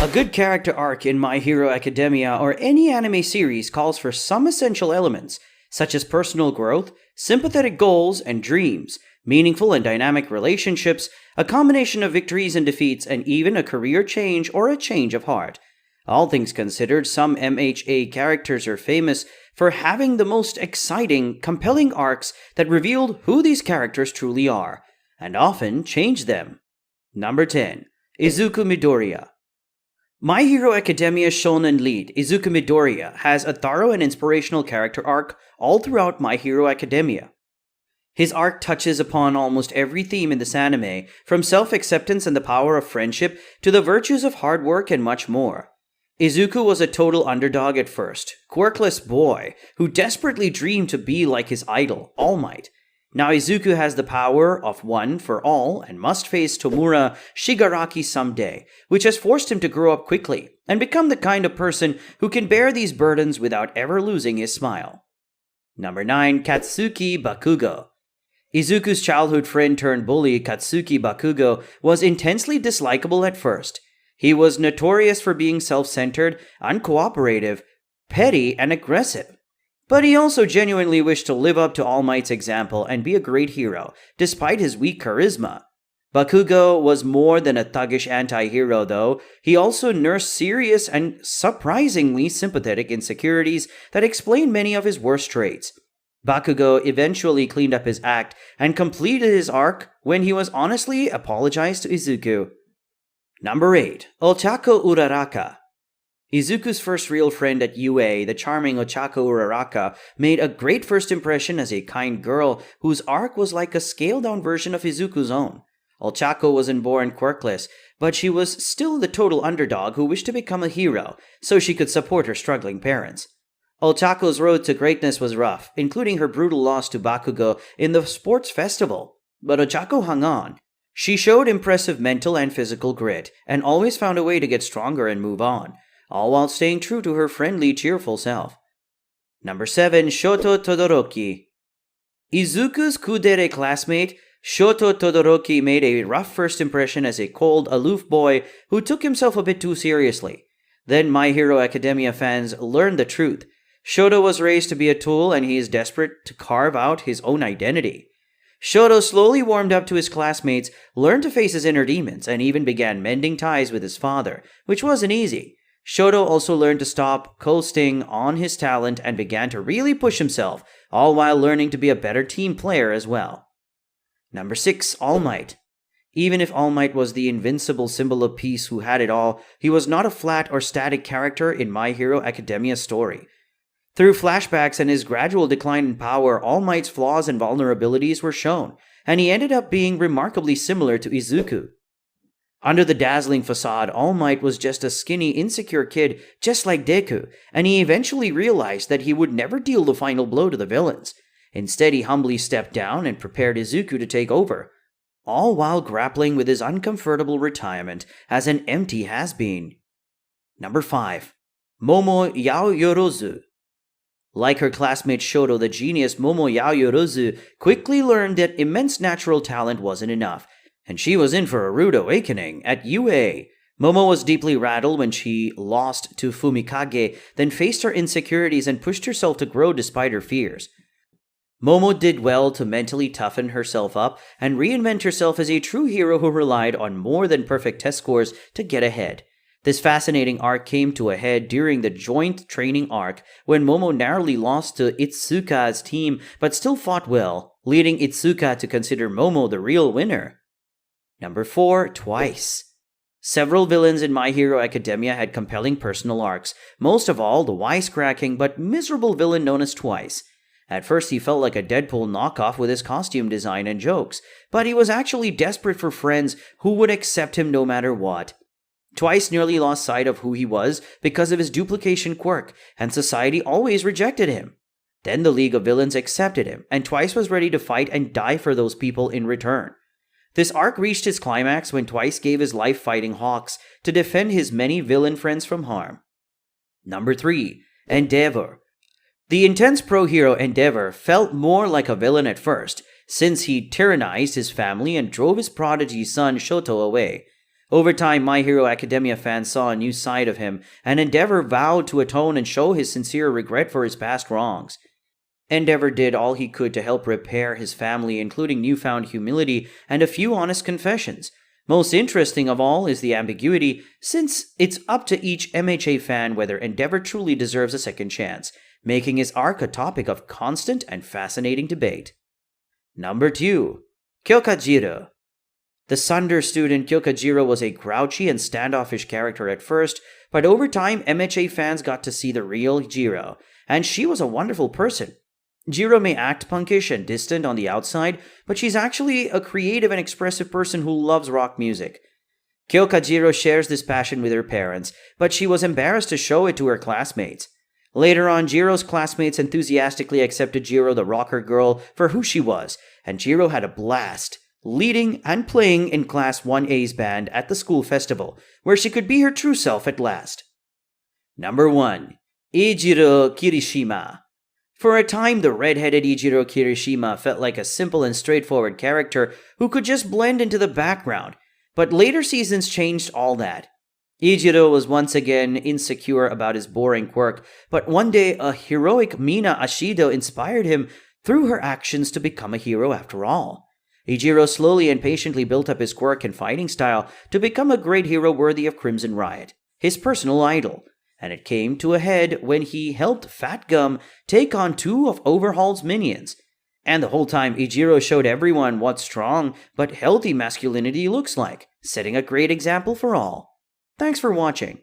A good character arc in My Hero Academia or any anime series calls for some essential elements, such as personal growth, sympathetic goals and dreams, meaningful and dynamic relationships, a combination of victories and defeats, and even a career change or a change of heart. All things considered, some MHA characters are famous for having the most exciting, compelling arcs that revealed who these characters truly are, and often change them. Number 10. Izuku Midoriya. My Hero Academia's shonen lead, Izuku Midoriya, has a thorough and inspirational character arc all throughout My Hero Academia. His arc touches upon almost every theme in this anime, from self-acceptance and the power of friendship to the virtues of hard work and much more. Izuku was a total underdog at first, quirkless boy who desperately dreamed to be like his idol, All Might. Now Izuku has the power of one for all and must face Tomura Shigaraki someday, which has forced him to grow up quickly and become the kind of person who can bear these burdens without ever losing his smile. Number 9. Katsuki Bakugo. Izuku's childhood friend turned bully, Katsuki Bakugo, was intensely dislikable at first. He was notorious for being self-centered, uncooperative, petty, and aggressive. But he also genuinely wished to live up to All Might's example and be a great hero, despite his weak charisma. Bakugo was more than a thuggish anti-hero, though. He also nursed serious and surprisingly sympathetic insecurities that explain many of his worst traits. Bakugo eventually cleaned up his act and completed his arc when he was honestly apologized to Izuku. Number 8. Ochako Uraraka. Izuku's first real friend at UA, the charming Ochako Uraraka, made a great first impression as a kind girl whose arc was like a scaled-down version of Izuku's own. Ochako wasn't born quirkless, but she was still the total underdog who wished to become a hero so she could support her struggling parents. Ochako's road to greatness was rough, including her brutal loss to Bakugo in the sports festival. But Ochako hung on. She showed impressive mental and physical grit, and always found a way to get stronger and move on, all while staying true to her friendly, cheerful self. Number 7. Shoto Todoroki. Izuku's kudere classmate, Shoto Todoroki made a rough first impression as a cold, aloof boy who took himself a bit too seriously. Then My Hero Academia fans learned the truth. Shoto was raised to be a tool and he is desperate to carve out his own identity. Shoto slowly warmed up to his classmates, learned to face his inner demons, and even began mending ties with his father, which wasn't easy. Shoto also learned to stop coasting on his talent and began to really push himself, all while learning to be a better team player as well. Number 6. All Might. Even if All Might was the invincible symbol of peace who had it all, he was not a flat or static character in My Hero Academia's story. Through flashbacks and his gradual decline in power, All Might's flaws and vulnerabilities were shown, and he ended up being remarkably similar to Izuku. Under the dazzling facade, All Might was just a skinny, insecure kid just like Deku, and he eventually realized that he would never deal the final blow to the villains. Instead, he humbly stepped down and prepared Izuku to take over, all while grappling with his uncomfortable retirement as an empty has-been. Number 5. Momo Yaoyorozu. Like her classmate Shoto, the genius Momo Yaoyorozu quickly learned that immense natural talent wasn't enough, and she was in for a rude awakening at UA. Momo was deeply rattled when she lost to Fumikage, then faced her insecurities and pushed herself to grow despite her fears. Momo did well to mentally toughen herself up and reinvent herself as a true hero who relied on more than perfect test scores to get ahead. This fascinating arc came to a head during the joint training arc when Momo narrowly lost to Itsuka's team but still fought well, leading Itsuka to consider Momo the real winner. Number 4. Twice. Several villains in My Hero Academia had compelling personal arcs, most of all the wisecracking but miserable villain known as Twice. At first he felt like a Deadpool knockoff with his costume design and jokes, but he was actually desperate for friends who would accept him no matter what. Twice nearly lost sight of who he was because of his duplication quirk, and society always rejected him. Then the League of Villains accepted him, and Twice was ready to fight and die for those people in return. This arc reached its climax when Twice gave his life fighting Hawks to defend his many villain friends from harm. Number 3. Endeavor. The intense pro-hero Endeavor felt more like a villain at first, since he tyrannized his family and drove his prodigy son Shoto away. Over time, My Hero Academia fans saw a new side of him, and Endeavor vowed to atone and show his sincere regret for his past wrongs. Endeavor did all he could to help repair his family, including newfound humility and a few honest confessions. Most interesting of all is the ambiguity, since it's up to each MHA fan whether Endeavor truly deserves a second chance, making his arc a topic of constant and fascinating debate. Number 2. Kyokajiro. The Sunder student Kyokajiro was a grouchy and standoffish character at first, but over time MHA fans got to see the real Jiro, and she was a wonderful person. Jiro may act punkish and distant on the outside, but she's actually a creative and expressive person who loves rock music. Kyokajiro shares this passion with her parents, but she was embarrassed to show it to her classmates. Later on, Jiro's classmates enthusiastically accepted Jiro the rocker girl for who she was, and Jiro had a blast, leading and playing in Class 1A's band at the school festival, where she could be her true self at last. Number 1. Eijiro Kirishima. For a time, the red-headed Eijiro Kirishima felt like a simple and straightforward character who could just blend into the background, but later seasons changed all that. Eijiro was once again insecure about his boring quirk, but one day a heroic Mina Ashido inspired him through her actions to become a hero after all. Eijiro slowly and patiently built up his quirk and fighting style to become a great hero worthy of Crimson Riot, his personal idol. And it came to a head when he helped Fat Gum take on 2 of Overhaul's minions. And the whole time, Eijiro showed everyone what strong but healthy masculinity looks like, setting a great example for all. Thanks for watching.